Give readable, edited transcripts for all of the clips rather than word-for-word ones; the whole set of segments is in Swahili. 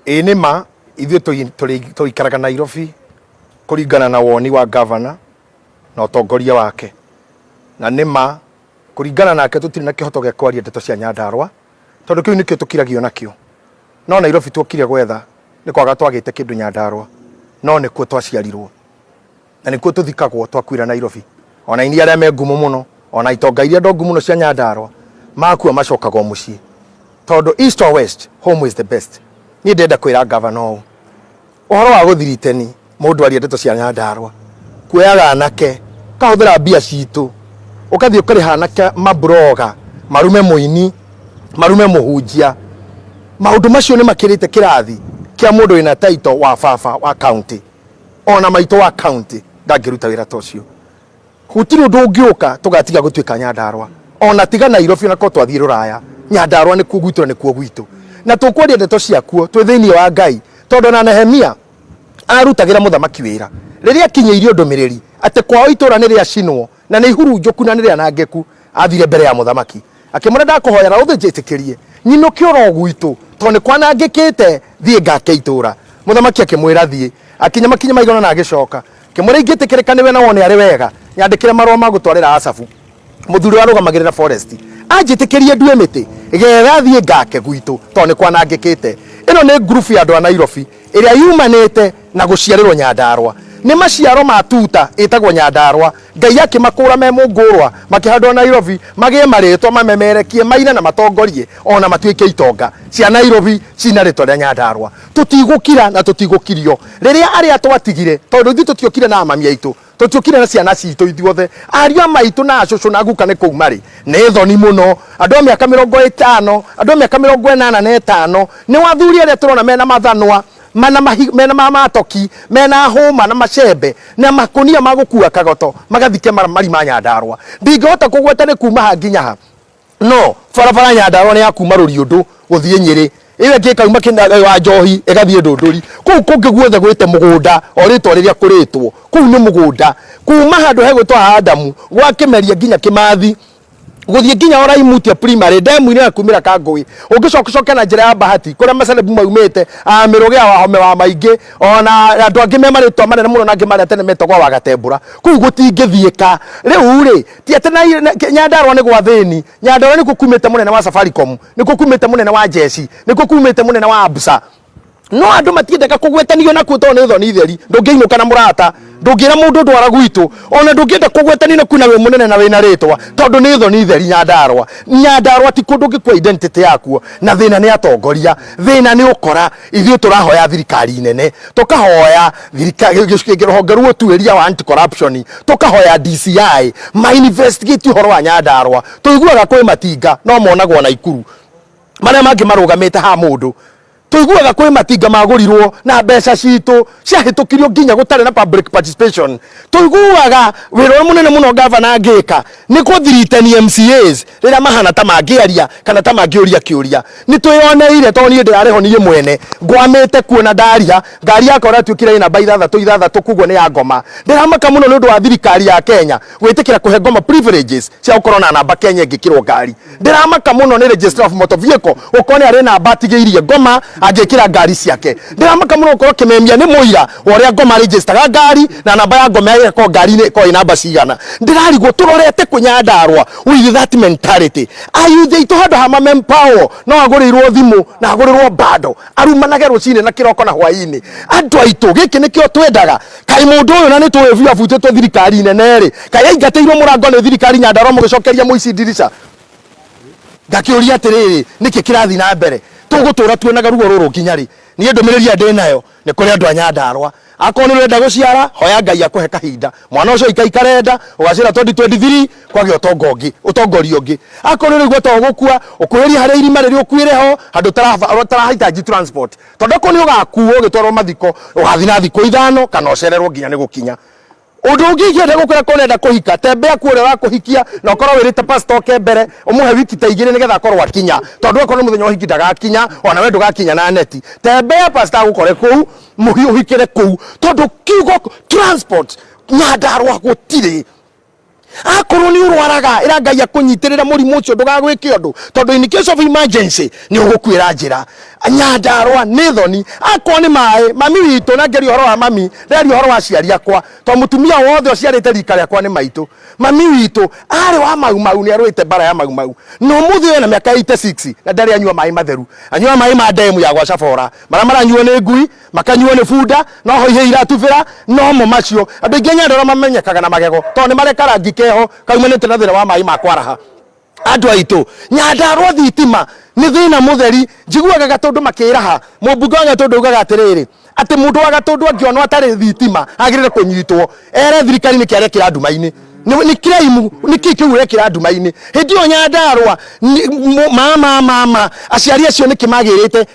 Enema ithuĩ tũikaraga Nairobi kũringana na woni wa governor na ũtongoria wake, na nĩma kũringana nake tũtirĩ na kĩhoto gĩa kwaria ndeto cia Nyandarua tondũ kĩu nĩkĩo tũkiragio nakĩo. No Nairobi twokire gwetha nĩ kwaga twagĩte kĩndũ Nyandarua, no nĩkuo twaciarirwo na nĩkuo tũthikagwo twakuĩra Nairobi. Ona ini arĩa me ngumu mũno, ona itonga iria ndongu mũno cia Nyandarua makua macokagwo mũciĩ, tondũ east or west, home is the best. Niĩ ndenda kwĩra governor ũhoro wa gũthiriteni mũndũ aria ndeto cia Nyandarua, kuoyaga anake kahũthĩra mbia citũ ũkathiĩ ũkarĩha anake mabroga marume mũini marume mũhunjia. Maũndũ macio nĩ makĩrĩte kĩrathi kĩa mũndũ wĩna title wa baba wa county, ona maitũ wa county ndangĩruta wĩra ta ũcio. Gũtirĩ ũndũ ũngĩũka tũgatiga gũtuĩka Nyandarua, ona tiga Nairobi na ko twathiĩ Rũraya. Nyandarua nĩkuo gwitũ na nĩkuo gwitũ, na tũkwendia ndeto ciakuo twĩ thĩinĩ wa Ngai, tondũ na Nehemia arutagĩra mũthamaki wĩra rĩrĩa kinyĩirio ndũmĩrĩri atĩ kwao itũra nĩ rĩacinwo na nĩ ihurunjũku na nĩ rĩanangĩku, athire mbere ya mũthamaki akĩmwĩra ndakũhoera ũthĩnjĩtĩkĩrie nyinũke oro gwitũ tondũ nĩ kwanangĩkĩte, thiĩ ngake itũra. Mũthamaki akĩmwĩra thiĩ, akinya makinya maigana na agĩcoka akĩmwĩra ingĩtĩkĩrĩka nĩwe na wone arĩ wega nyandĩkĩre marũa ma gũtwarĩra Asafu mũthuri wa rũgamagĩrĩra forest anjĩtĩkĩrie ndue mĩtĩ getha thiĩ ngake gwitũ tondũ nĩ kwanangĩkĩte. Ĩno nĩ group ya andũ a Nairobi ĩrĩa yumanĩte na gũciarĩrwo Nyandarua. Nĩ maciaro ma tuta ĩtagwo Nyandarua, Ngai akĩmakũra me mũngũrwa makĩhandwo Nairobi magĩe marĩtwa mamemerekie maina na matongorie ona matuĩke itonga cia Nairobi cina rĩtwa rĩa Nyandarua. Tũtigũkira na tũtigũkirio rĩrĩa arĩa twatigire, tondũ ithuĩ tũtiokire na mami aitũ, tũtiokire na ciana citũ ithuothe, ariũ a maitũ na acũcũ na guka nĩ kũu marĩ. Nĩ thoni mũno andũ a mĩaka 50, andũ a mĩaka 85 nĩ wathuri arĩa tũrona mena mathanwa mena matoki mena hũma na macembe na makonia magũkua kagoto magathike marima Nyandarua. Ndingĩhota kũgweta nĩ kuma ha nginya ha, no barabara Nyandarua nĩ ya kuma Rũriũndũ gũthiĩ Nyĩrĩ, ĩyo ĩngĩ kauma kĩndaga wa Njohi ĩgathiĩ Ndũndũri. Kũu kũngĩ guothe gwĩte mũgũnda o rĩtwa rĩrĩa kũrĩtwo, kũu nĩ mũgũnda kuma handũ hegwĩtwo Adamu gwa Kĩmeria nginya Kĩmathi gũthiĩ nginya Oraimutia primary demu-inĩ ya kumĩra Kangũi, ũngĩcoka na njĩra ya Bahati kũrĩa macelebu maumĩte Mĩrũgĩ ya Wahome wa Maingĩ, ona andũ angĩ me marĩtwa manene mũno na angĩ marĩa tene metagwo wa Gatembũra. Kũu gũtingĩthiĩka rĩu ti atĩ Nyandarua nĩ gwa thĩni. Nyandarua nĩkuo kumĩte mũnene wa Safaricom, nĩkuo kumĩte mũnene wa Jeci, nĩkuo kumĩte mũnene wa Absa. No andũ matiendaga kũgwetanio nakuo tondũ nĩ thoni theri, ndũngĩinũka na mũrata, ndũngĩra mũndũ ndwara gwitũ, ona ndũngĩenda kũgwetanio nakuo na wĩ mũnene na wĩna rĩtwa tondũ nĩ thoni theri. Nyandarua ti kũndũ ũngĩkua identity yakuo, na thĩna nĩ atongoria, thĩna nĩ ũkora. Ithuĩ tũrahoya thirikari nene, tũkahoya rũhonge rwa ũtuĩria wa anti corruption, tũkahoya DCI ma investigate ũhoro wa Nyandarua. Tũiguaga kwĩ matinga no monagwo Naikuru marĩa mangĩ marũgamĩte ha mũndũ, tũiguaga kwĩ matinga magũrirwo na mbeca citũ ciahĩtũkirio nginya gũtarĩ na public participation. Tũiguaga wĩra mũnene mũno governor angĩka nĩ kũthiritania MCAs rĩrĩa mahana ta mangĩaria kana ta mangĩũria kĩũria. Nĩ twĩyoneire tondũ niĩ ndĩrarĩho niĩ mwene ngwamĩte kuona ndaria ngari yakwa ĩratuĩkire namba 6 kugwo nĩ ya ngoma. Ndĩramaka mũno nĩ ũndũ wa thirikari ya Kenya gwĩtĩkĩra kũhe ngoma privileges cia gũkorwo na namba Kenya ĩngĩkĩrwo ngari. Ndĩramaka mũno nĩ Registrar of Motor Vehicle ũkone arĩ namba atigĩirie ngoma angĩkĩra ngari ciake. Ndĩramaka mũno gũkorwo Kĩmemia nĩ mũira wa ũrĩa ngoma register ngari na namba ya ngoma ĩrĩa ngari-inĩ ĩkorwo namba cigana. Ndĩrarigwo tũrorete kwĩ Nyandarua with that mentality. Ayuthi aitũ handũ ha mempower no agũrĩirwo thimũ na agũrĩrwo bado arumanage rũcinĩ na kĩroko na hwaĩ-inĩ. Andũ aitũ gĩkĩ nĩkĩo twendaga. Kaĩ mũndũ ũyũ na nĩ tũĩ abutĩtwo thirikari nene rĩ, kaĩ aingatĩirwo mũrango nĩ thirikari Nyandarua mũgĩcokeria mũici ndirica. Ngakĩũria atĩrĩrĩ nĩkĩ kĩrathi na mbere, tũgũtũra tuonaga ruo rũrũ nginya rĩ? Niĩ ndũmĩrĩria ndĩ nayo nĩ kũrĩ andũ a Nyandarua, akorwo nĩ ũrenda gũciara hoya Ngai akũhe kahinda, mwana ũcio ikarenda ũgacĩra 2023 kwagĩa ũtongoria ũngĩ. Akorwo nĩ ũgweta gũkua ũkuhĩria harĩ irima rĩrĩa ũkuĩre ho handũ ũtarahitaji transport, tondũ akorwo nĩ ũgakuo ũgĩtwarwo mathiko ũgathiĩ na thikũ 5 kana ũcererwo nginya nĩ gũkinya. Ũndũ ũngĩ ingĩenda gũkwĩra ko nenda kũhika tembea kuo ũrĩa wakũhikia na ũkorwo wĩrĩte pastor ke mbere ũmũhe wiki ta 2 nĩgetha akorwo akinya, tondũ akorwo nĩ mũthenya ũhiki ndagakinya ona we ndũgakinya na neti. Tembea pastor agũkore kũu ũhikĩre kũu tondũ kiugo transport Nyandarua gũtirĩ. akorwo ni urwaraga ira Ngai akunyitirira murimu ucio ndugagwike undu tondu in case of emergency ni ugukwira njira Nyandarua ni thoni akwa ni mai mami witu na ngeri horo wa mami ndari horo wa ciari akwa to mutumia wothe uciarite rika yakwa ni maitu mami witu ari wa mau ni arwite bara ya mau no muthi na miaka 86 na ndari anyua mai matheru anyua mai ma demu ya gwa Chabora mara nyuo ni ngui makanyuo ni funda no ho ihe iratubira no mo macio andu ingi Nyandarua mamenyekaga na magego to ni mare karangi keho kaumanite na thira wa mai ma kwaraha andu aitu Nyandarua thitima ni thina mutheri njiguaga Gatundu makiraha mubunge wa Gatundu ugaga atiriri ati mundu wa Gatundu angionwo atari thitima agirire kunyitwo ere thirikari ni kiaria kira ndumaini ni kiraimu ni kikiure kira ndumaini hindi o Nyandarua mama aciari acio ni kimagirite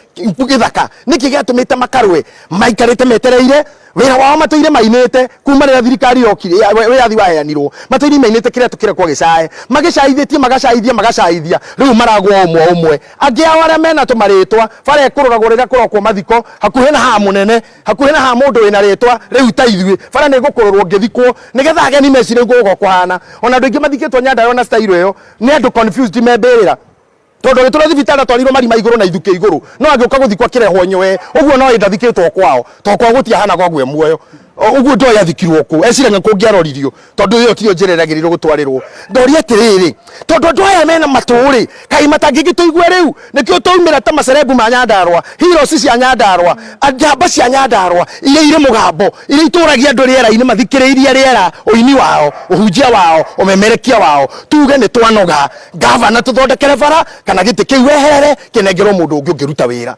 githaka ni kigatumite makarwe maikarite metereire wira wao matuire mainite kuma rira thirikari yokire wiathi waheanirwo matuire mainite kiria tukire kwa gicae magicaithithie magacaithia riu maragwa umwe angi awara mena tumaritwa bara ekurugagwo rira kurokwo mathiko hakuhe na ha munene hakuhe na ha mundu wina ritwa riu taithwe bara ni gukururwo ngithikwo nigetha ageni mecire ngugo kwahana ona andu ingi mathikitwo Nyandarua na style iyo ni andu confused membirira tondu gituro thibitara twarirwo marima iguru na ithuke iguru no agiuka guthikwa kirehwo nyowe uguo no indathikitwo kwao to kwa gutia hana kwa gwe muoyo uguo ndo yathikirwo ku ecira nga kungiaroririo tondu iyo tio njireragirirwo gutwarirwo ndori atiriri tondu ndo aya mena maturi kai matangigituigwe riu nikio toumira ta macerebu ma Nyandarua heroes cia Nyandarua ajamba cia Nyandarua ile ire mugambo ile ituragia andu riera-ini mathikiriirie riera uini wao uhunjia wao umemerekia wao tuge ni twanoga governor tuthondekere bara kana giti kiu weherere kinengerwo mundu ungi ungiruta wira